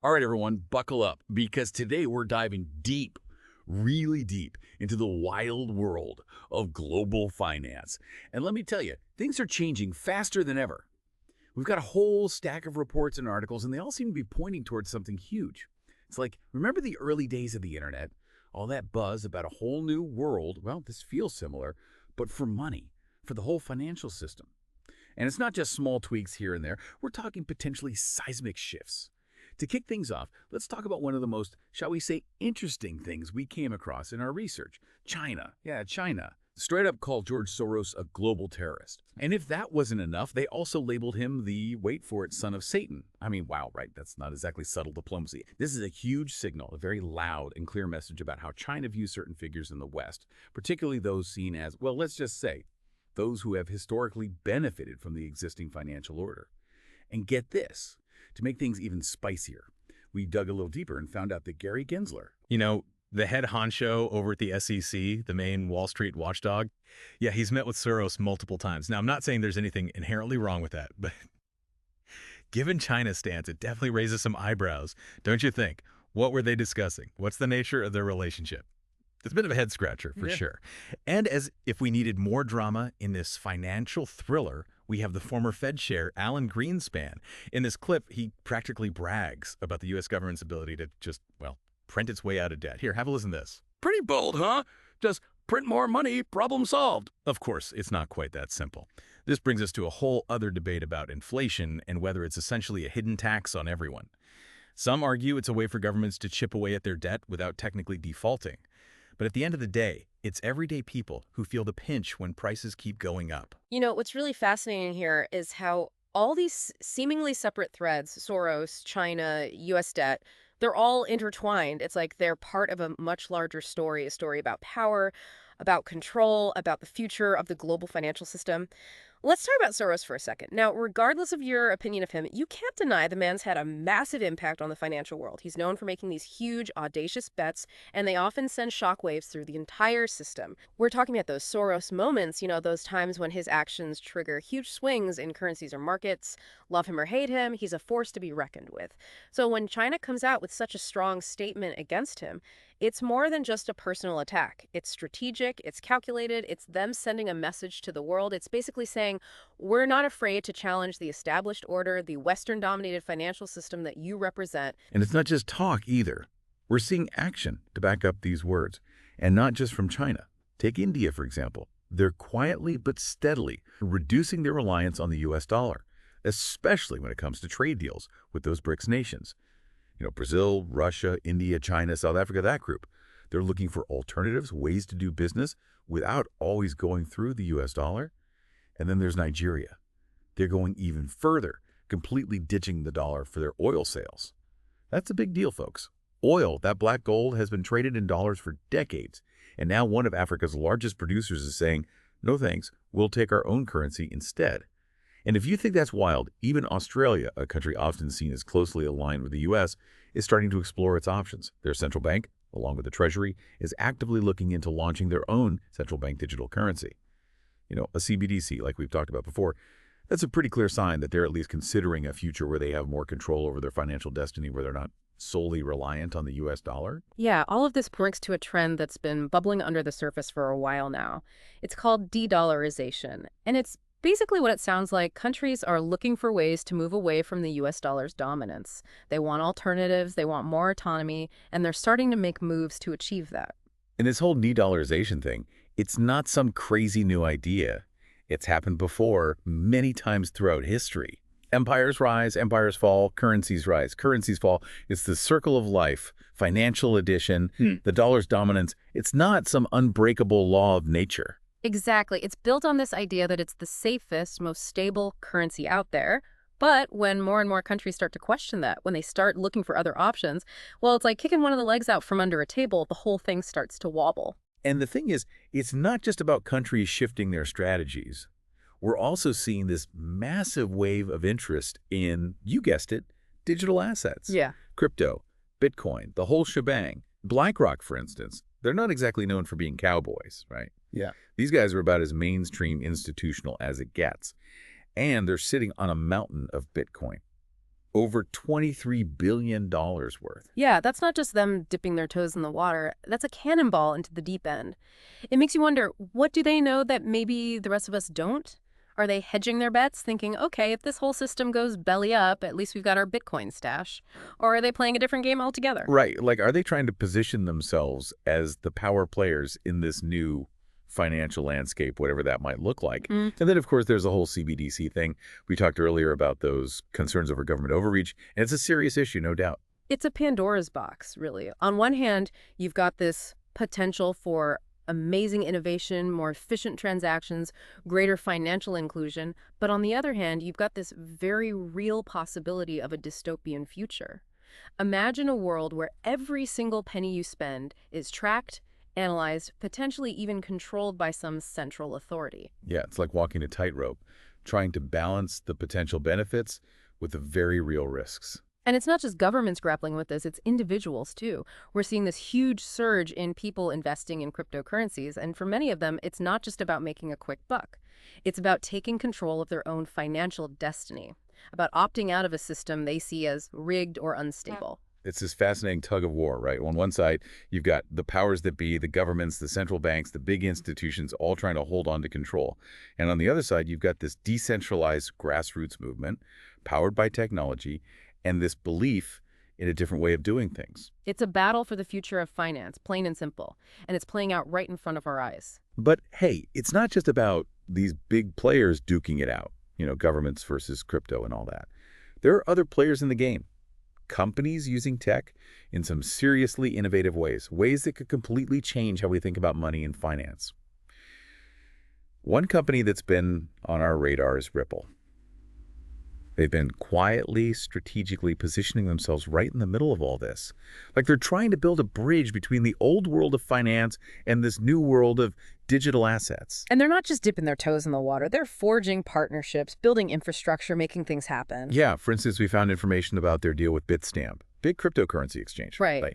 All right, everyone, buckle up because today we're diving deep, really deep into the wild world of global finance. And let me tell you, things are changing faster than ever. We've got a whole stack of reports and articles, and they all seem to be pointing towards something huge. It's like, remember the early days of the internet? All that buzz about a whole new world? Well, this feels similar, but for money, for the whole financial system. And it's not just small tweaks here and there. We're talking potentially seismic shifts. To kick things off, let's talk about one of the most, shall we say, interesting things we came across in our research. China. Yeah, China. Straight up called George Soros a global terrorist. And if that wasn't enough, they also labeled him the, wait for it, son of Satan. I mean, wow, right? That's not exactly subtle diplomacy. This is a huge signal, a very loud and clear message about how China views certain figures in the West, particularly those seen as, well, let's just say, those who have historically benefited from the existing financial order. And get this, to make things even spicier, we dug a little deeper and found out that Gary Gensler, The head honcho over at the SEC, the main Wall Street watchdog, yeah, he's met with Soros multiple times. Now, I'm not saying there's anything inherently wrong with that, but given China's stance, it definitely raises some eyebrows, don't you think? What were they discussing? What's the nature of their relationship? It's a bit of a head scratcher for sure. And as if we needed more drama in this financial thriller, we have the former Fed chair, Alan Greenspan. In this clip, he practically brags about the U.S. government's ability to just, well, print its way out of debt. Here, have a listen to this. pretty bold, huh? Just print more money, problem solved. Of course, it's not quite that simple. This brings us to a whole other debate about inflation and whether it's essentially a hidden tax on everyone. Some argue it's a way for governments to chip away at their debt without technically defaulting. But at the end of the day, it's everyday people who feel the pinch when prices keep going up. What's really fascinating here is how all these seemingly separate threads, Soros, China, US debt, they're all intertwined. It's like they're part of a much larger story, a story about power, about control, about the future of the global financial system. Let's talk about Soros for a second. Now, regardless of your opinion of him, you can't deny the man's had a massive impact on the financial world. He's known for making these huge, audacious bets, and they often send shockwaves through the entire system. We're talking about those Soros moments, those times when his actions trigger huge swings in currencies or markets. Love him or hate him, he's a force to be reckoned with. So when China comes out with such a strong statement against him, it's more than just a personal attack. It's strategic, it's calculated, it's them sending a message to the world. It's basically saying, we're not afraid to challenge the established order, the Western-dominated financial system that you represent. And it's not just talk either. We're seeing action to back up these words, and not just from China. Take India, for example. They're quietly but steadily reducing their reliance on the U.S. dollar, especially when it comes to trade deals with those BRICS nations. Brazil, Russia, India, China, South Africa, that group. They're looking for alternatives, ways to do business without always going through the U.S. dollar. And then there's Nigeria. They're going even further, completely ditching the dollar for their oil sales. That's a big deal, folks. Oil, that black gold, has been traded in dollars for decades. And now one of Africa's largest producers is saying, no thanks, we'll take our own currency instead. And if you think that's wild, even Australia, a country often seen as closely aligned with the U.S., is starting to explore its options. Their central bank, along with the Treasury, is actively looking into launching their own central bank digital currency. A CBDC, like we've talked about before, that's a pretty clear sign that they're at least considering a future where they have more control over their financial destiny, where they're not solely reliant on the U.S. dollar. Yeah, all of this points to a trend that's been bubbling under the surface for a while now. It's called de-dollarization, and it's basically what it sounds like. Countries are looking for ways to move away from the U.S. dollar's dominance. They want alternatives, they want more autonomy, and they're starting to make moves to achieve that. And this whole de-dollarization thing, it's not some crazy new idea. It's happened before many times throughout history. Empires rise, empires fall, currencies rise, currencies fall. It's the circle of life, financial addition, the dollar's dominance. It's not some unbreakable law of nature. Exactly. It's built on this idea that it's the safest, most stable currency out there. But when more and more countries start to question that, when they start looking for other options, well, it's like kicking one of the legs out from under a table. The whole thing starts to wobble. And the thing is, it's not just about countries shifting their strategies. We're also seeing this massive wave of interest in, you guessed it, digital assets. Yeah. Crypto, Bitcoin, the whole shebang. BlackRock, for instance, they're not exactly known for being cowboys, right? Yeah. These guys are about as mainstream institutional as it gets. And they're sitting on a mountain of Bitcoin. Over $23 billion worth. Yeah, that's not just them dipping their toes in the water. That's a cannonball into the deep end. It makes you wonder, what do they know that maybe the rest of us don't? Are they hedging their bets, thinking, okay, if this whole system goes belly up, at least we've got our Bitcoin stash? Or are they playing a different game altogether? Right. Like, are they trying to position themselves as the power players in this new financial landscape, whatever that might look like? And then, of course, there's the whole CBDC thing. We talked earlier about those concerns over government overreach, and it's a serious issue, no doubt. It's a Pandora's box, really. On one hand, you've got this potential for amazing innovation, more efficient transactions, greater financial inclusion. But on the other hand, you've got this very real possibility of a dystopian future. Imagine a world where every single penny you spend is tracked, analyzed, potentially even controlled by some central authority. Yeah, it's like walking a tightrope, trying to balance the potential benefits with the very real risks. And it's not just governments grappling with this, it's individuals too. We're seeing this huge surge in people investing in cryptocurrencies, and for many of them, it's not just about making a quick buck. It's about taking control of their own financial destiny, about opting out of a system they see as rigged or unstable. It's this fascinating tug of war, right? On one side, you've got the powers that be, the governments, the central banks, the big institutions, all trying to hold on to control. And on the other side, you've got this decentralized grassroots movement powered by technology and this belief in a different way of doing things. It's a battle for the future of finance, plain and simple, and it's playing out right in front of our eyes. But hey, it's not just about these big players duking it out, governments versus crypto and all that. There are other players in the game. Companies using tech in some seriously innovative ways that could completely change how we think about money and finance. One company that's been on our radar is Ripple. They've been quietly, strategically positioning themselves right in the middle of all this. Like they're trying to build a bridge between the old world of finance and this new world of digital assets. And they're not just dipping their toes in the water. They're forging partnerships, building infrastructure, making things happen. Yeah, for instance, we found information about their deal with Bitstamp, big cryptocurrency exchange. Right.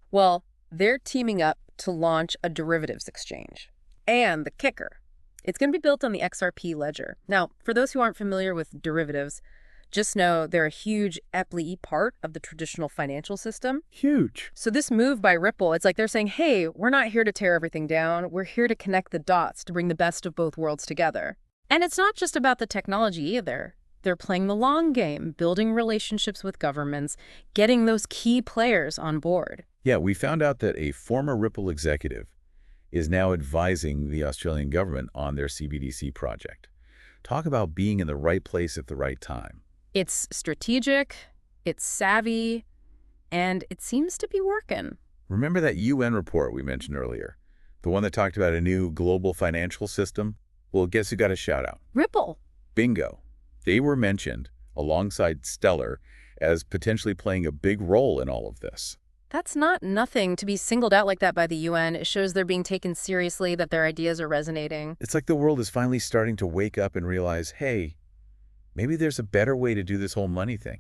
Well, they're teaming up to launch a derivatives exchange. And the kicker, it's going to be built on the XRP ledger. Now, for those who aren't familiar with derivatives, just know they're a huge part of the traditional financial system. Huge. So this move by Ripple, it's like they're saying, hey, we're not here to tear everything down. We're here to connect the dots to bring the best of both worlds together. And it's not just about the technology either. They're playing the long game, building relationships with governments, getting those key players on board. Yeah, we found out that a former Ripple executive is now advising the Australian government on their CBDC project. Talk about being in the right place at the right time. It's strategic, it's savvy, and it seems to be working. Remember that UN report we mentioned earlier? The one that talked about a new global financial system? Well, guess who got a shout out? Ripple. Bingo. They were mentioned alongside Stellar as potentially playing a big role in all of this. That's not nothing to be singled out like that by the UN. It shows they're being taken seriously, that their ideas are resonating. It's like the world is finally starting to wake up and realize, hey, maybe there's a better way to do this whole money thing.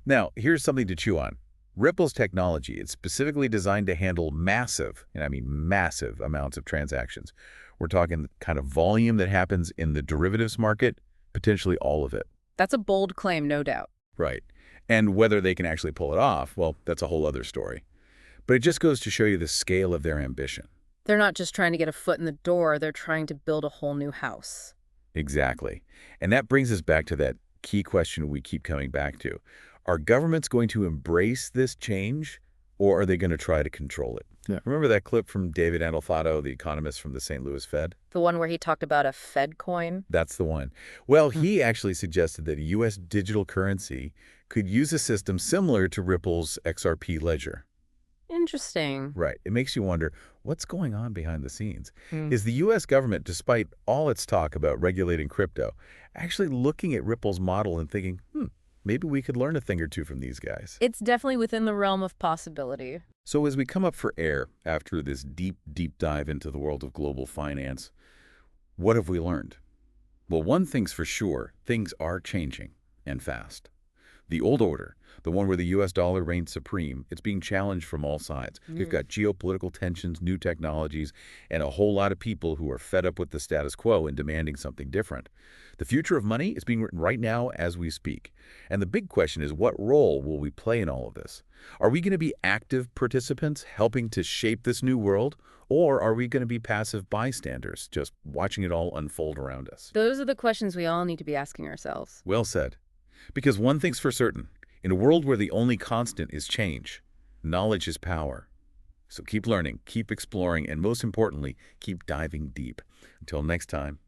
Now, here's something to chew on. Ripple's technology, it's specifically designed to handle massive, and I mean massive amounts of transactions. We're talking the kind of volume that happens in the derivatives market, potentially all of it. That's a bold claim, no doubt. Right. And whether they can actually pull it off, well, that's a whole other story. But it just goes to show you the scale of their ambition. They're not just trying to get a foot in the door, they're trying to build a whole new house. Exactly. And that brings us back to that key question we keep coming back to. Are governments going to embrace this change, or are they going to try to control it? Yeah. Remember that clip from David Andelfato, the economist from the St. Louis Fed? The one where he talked about a Fed coin? That's the one. Well, he actually suggested that a U.S. digital currency could use a system similar to Ripple's XRP ledger. Interesting. Right. It makes you wonder, what's going on behind the scenes? Is the U.S. government, despite all its talk about regulating crypto, actually looking at Ripple's model and thinking, maybe we could learn a thing or two from these guys? It's definitely within the realm of possibility. So as we come up for air after this deep, deep dive into the world of global finance, what have we learned? Well, one thing's for sure, things are changing, and fast. The old order, the one where the U.S. dollar reigns supreme. It's being challenged from all sides. We've got geopolitical tensions, new technologies, and a whole lot of people who are fed up with the status quo and demanding something different. The future of money is being written right now as we speak. And the big question is, what role will we play in all of this? Are we going to be active participants helping to shape this new world? Or are we going to be passive bystanders, just watching it all unfold around us? Those are the questions we all need to be asking ourselves. Well said. Because one thing's for certain, in a world where the only constant is change, knowledge is power. So keep learning, keep exploring, and most importantly, keep diving deep. Until next time.